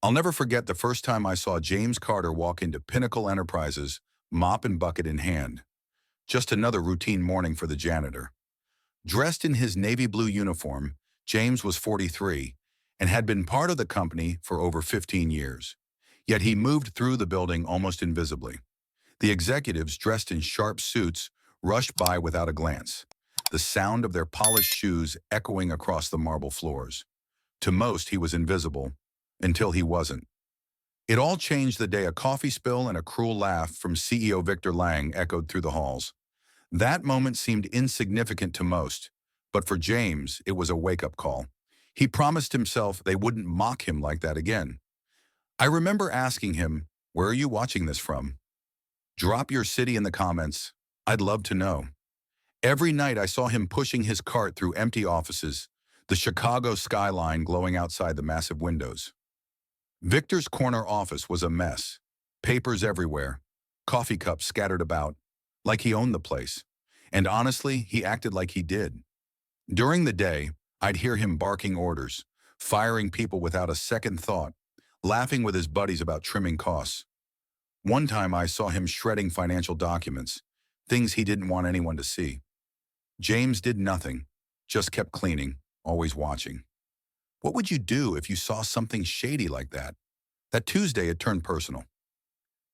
I'll never forget the first time I saw James Carter walk into Pinnacle Enterprises, mop and bucket in hand. Just another routine morning for the janitor. Dressed in his navy blue uniform, James was 43 and had been part of the company for over 15 years. Yet he moved through the building almost invisibly. The executives, dressed in sharp suits, rushed by without a glance, the sound of their polished shoes echoing across the marble floors. To most, he was invisible, until he wasn't. It all changed the day a coffee spill and a cruel laugh from CEO Victor Lang echoed through the halls. That moment seemed insignificant to most, but for James, it was a wake-up call. He promised himself they wouldn't mock him like that again. I remember asking him, "Where are you watching this from?" Drop your city in the comments. I'd love to know. Every night I saw him pushing his cart through empty offices, the Chicago skyline glowing outside the massive windows. Victor's corner office was a mess. Papers everywhere, coffee cups scattered about, like he owned the place. And honestly, he acted like he did. During the day, I'd hear him barking orders, firing people without a second thought, laughing with his buddies about trimming costs. One time I saw him shredding financial documents, things he didn't want anyone to see. James did nothing, just kept cleaning, always watching. What would you do if you saw something shady like that? That Tuesday, it turned personal.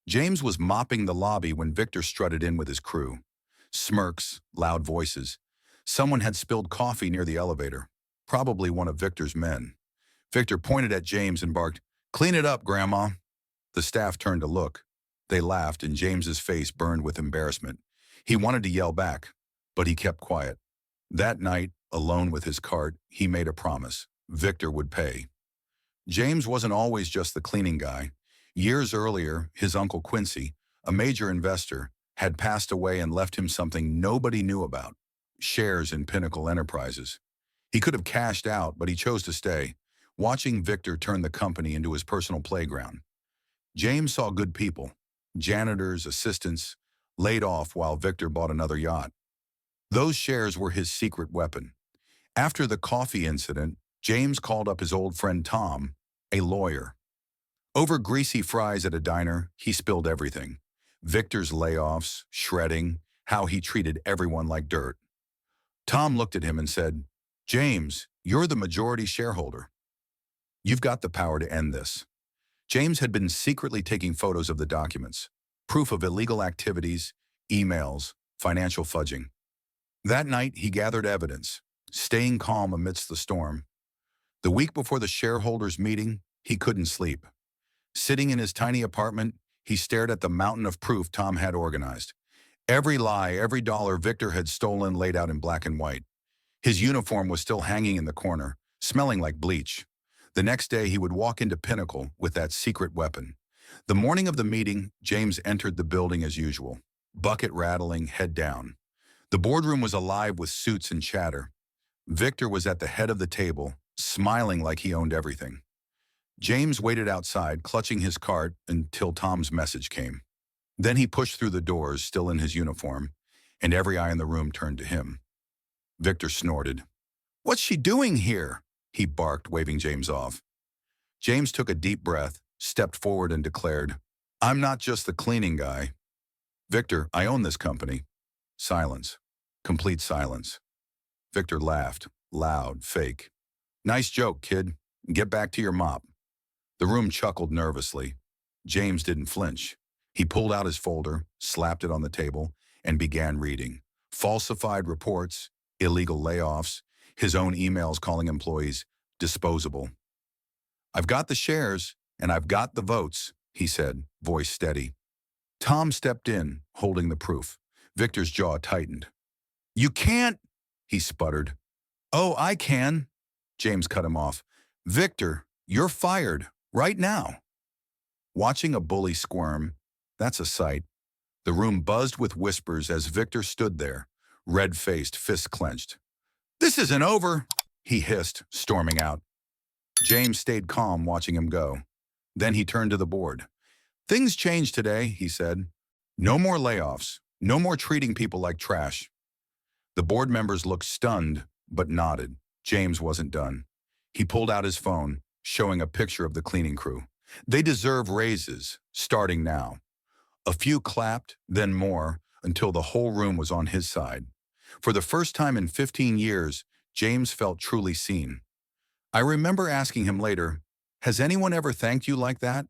James was mopping the lobby when Victor strutted in with his crew. Smirks, loud voices. Someone had spilled coffee near the elevator, probably one of Victor's men. Victor pointed at James and barked, "Clean it up, Grandma." The staff turned to look. They laughed, and James's face burned with embarrassment. He wanted to yell back, but he kept quiet. That night, alone with his cart, he made a promise. Victor would pay. James wasn't always just the cleaning guy. Years earlier, his uncle Quincy, a major investor, had passed away and left him something nobody knew about: shares in Pinnacle Enterprises. He could have cashed out, but he chose to stay, watching Victor turn the company into his personal playground. James saw good people, janitors, assistants, laid off while Victor bought another yacht. Those shares were his secret weapon. After the coffee incident, James called up his old friend Tom, a lawyer. Over greasy fries at a diner, he spilled everything: Victor's layoffs, shredding, how he treated everyone like dirt. Tom looked at him and said, "James, you're the majority shareholder. You've got the power to end this." James had been secretly taking photos of the documents, proof of illegal activities, emails, financial fudging. That night, he gathered evidence, staying calm amidst the storm. The week before the shareholders' meeting, he couldn't sleep. Sitting in his tiny apartment, he stared at the mountain of proof Tom had organized. Every lie, every dollar Victor had stolen laid out in black and white. His uniform was still hanging in the corner, smelling like bleach. The next day, he would walk into Pinnacle with that secret weapon. The morning of the meeting, James entered the building as usual, bucket rattling, head down. The boardroom was alive with suits and chatter. Victor was at the head of the table, smiling like he owned everything. James waited outside, clutching his cart, until Tom's message came. Then he pushed through the doors, still in his uniform, and every eye in the room turned to him. Victor snorted. "What's she doing here?" he barked, waving James off. James took a deep breath, stepped forward, and declared, "I'm not just the cleaning guy. Victor, I own this company." Silence. Complete silence. Victor laughed, loud, fake. "Nice joke, kid. Get back to your mop." The room chuckled nervously. James didn't flinch. He pulled out his folder, slapped it on the table, and began reading. Falsified reports, illegal layoffs, his own emails calling employees disposable. "I've got the shares, and I've got the votes," he said, voice steady. Tom stepped in, holding the proof. Victor's jaw tightened. "You can't," he sputtered. "Oh, I can." James cut him off. "Victor, you're fired, right now." Watching a bully squirm, that's a sight. The room buzzed with whispers as Victor stood there, red-faced, fists clenched. "This isn't over," he hissed, storming out. James stayed calm, watching him go. Then he turned to the board. "Things changed today," he said. "No more layoffs. No more treating people like trash." The board members looked stunned, but nodded. James wasn't done. He pulled out his phone, showing a picture of the cleaning crew. They deserve raises, starting now. A few clapped, then more, until the whole room was on his side. For the first time in 15 years, James felt truly seen. I remember asking him later, "Has anyone ever thanked you like that?"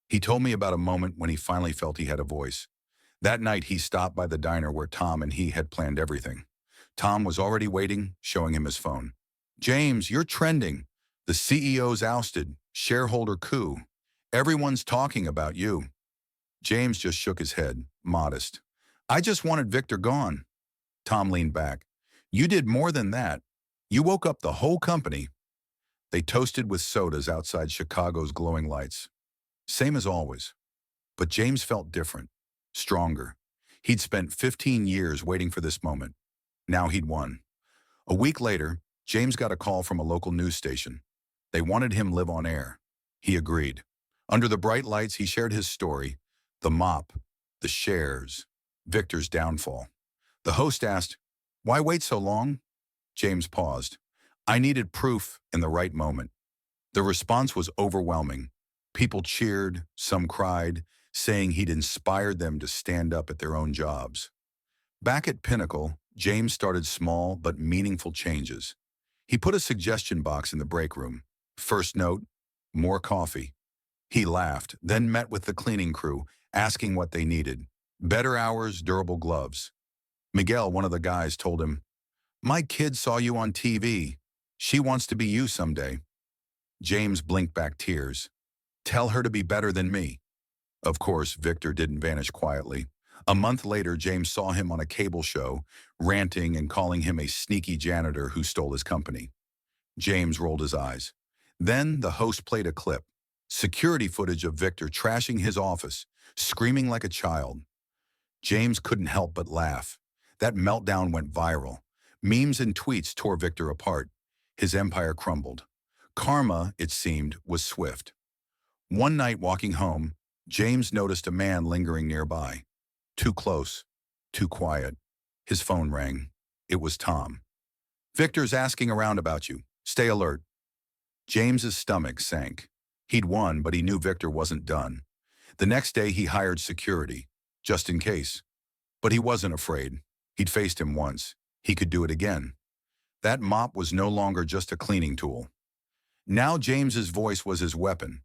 He told me about a moment when he finally felt he had a voice. That night, he stopped by the diner where Tom and he had planned everything. Tom was already waiting, showing him his phone. "James, you're trending. The CEO's ousted. Shareholder coup. Everyone's talking about you." James just shook his head, modest. "I just wanted Victor gone." Tom leaned back. "You did more than that. You woke up the whole company." They toasted with sodas outside Chicago's glowing lights. Same as always. But James felt different, stronger. He'd spent 15 years waiting for this moment. Now he'd won. A week later, James got a call from a local news station. They wanted him live on air. He agreed. Under the bright lights, he shared his story, the mop, the shares, Victor's downfall. The host asked, "Why wait so long?" James paused. "I needed proof in the right moment." The response was overwhelming. People cheered, some cried, saying he'd inspired them to stand up at their own jobs. Back at Pinnacle, James started small but meaningful changes. He put a suggestion box in the break room. First note, more coffee. He laughed, then met with the cleaning crew, asking what they needed. Better hours, durable gloves. Miguel, one of the guys, told him, "My kid saw you on TV. She wants to be you someday." James blinked back tears. "Tell her to be better than me." Of course, Victor didn't vanish quietly. A month later, James saw him on a cable show, ranting and calling him a sneaky janitor who stole his company. James rolled his eyes. Then the host played a clip. Security footage of Victor trashing his office, screaming like a child. James couldn't help but laugh. That meltdown went viral. Memes and tweets tore Victor apart. His empire crumbled. Karma, it seemed, was swift. One night walking home, James noticed a man lingering nearby. Too close, too quiet. His phone rang. It was Tom. "Victor's asking around about you. Stay alert." James's stomach sank. He'd won, but he knew Victor wasn't done. The next day he hired security, just in case. But he wasn't afraid. He'd faced him once. He could do it again. That mop was no longer just a cleaning tool. Now James's voice was his weapon.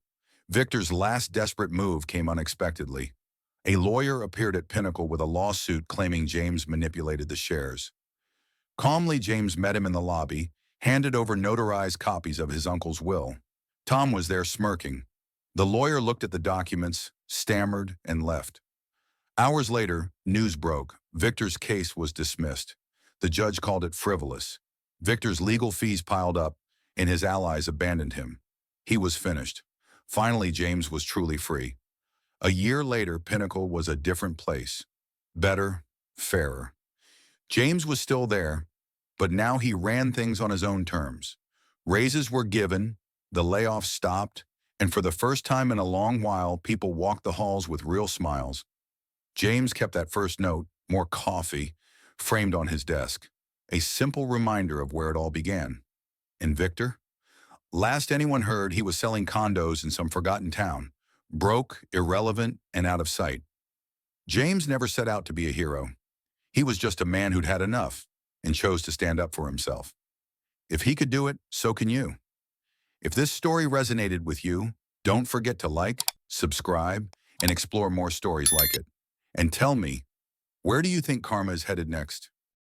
Victor's last desperate move came unexpectedly. A lawyer appeared at Pinnacle with a lawsuit claiming James manipulated the shares. Calmly, James met him in the lobby, handed over notarized copies of his uncle's will. Tom was there smirking. The lawyer looked at the documents, stammered, and left. Hours later, news broke. Victor's case was dismissed. The judge called it frivolous. Victor's legal fees piled up, and his allies abandoned him. He was finished. Finally, James was truly free. A year later, Pinnacle was a different place. Better, fairer. James was still there, but now he ran things on his own terms. Raises were given, the layoffs stopped, and for the first time in a long while, people walked the halls with real smiles. James kept that first note, more coffee, framed on his desk. A simple reminder of where it all began. And Victor? Last anyone heard, he was selling condos in some forgotten town. Broke, irrelevant, and out of sight. James never set out to be a hero. He was just a man who'd had enough and chose to stand up for himself. If he could do it, so can you. If this story resonated with you, don't forget to like, subscribe, and explore more stories like it. And tell me, where do you think karma is headed next?